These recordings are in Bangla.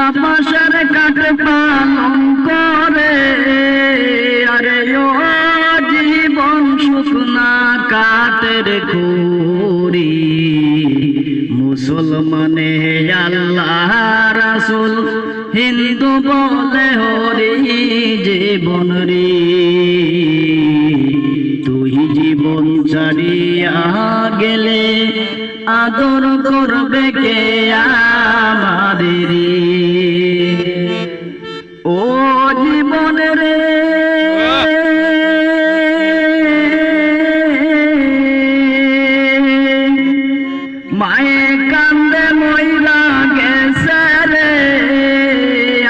তাপসের কাঠ পালন করে আরে ও জীবন শুকনা কাঠের খড়ি মুসলমানে আল্লাহ রাসূল হিন্দু বলে হরি জীবন রে তুই জীবন ছাড়িয়া গেলে আদর করবে কে আমাদের ও জীবন রে মায়ে কান্দে মইরা গেছে রে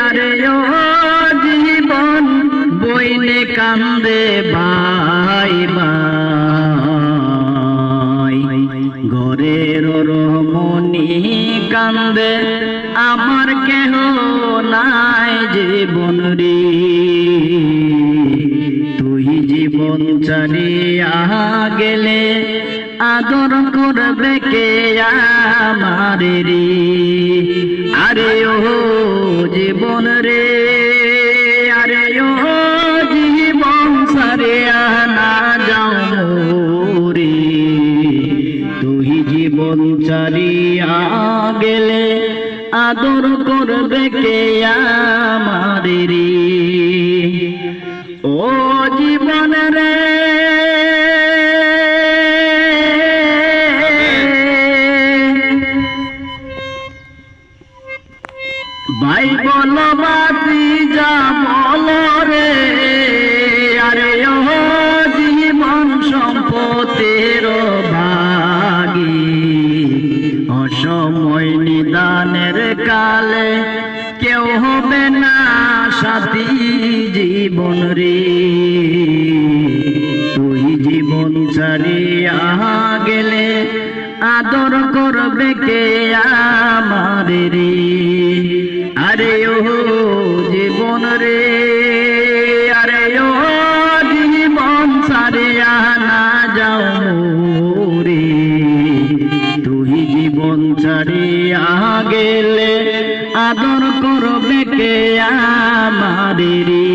আরে ও জীবন বইনে কান্দে ভাই ভাই ঘরের রমণী কান্দে আমার কেহ নাই জীবন রে তুই জীবন ছাড়িয়া গেলে আদর করবে কে আমারে রে আরে ও জীবন রে আরে ও জীবন ছাড়িয়া না যাও রে তুই জীবন ছাড়িয়া গেলে আদর করবে কে আমারে রে ও জীবন রে ভাই বলো বাতি যা বলো রে আরে ও জীবন সম্পত্তির ভাগী অসময় নিদানের কালে কেউ হবে না সাথী জীবন রে তুই জীবন ছাড়িয়া গেলে আদর করবে কে আমারে রে আরে ও জীবন রে আরে ও জীবন ছাড়িয়া না যাও রে তুই জীবন ছাড়িয়া গেলে আদর করবে কে আমারে রে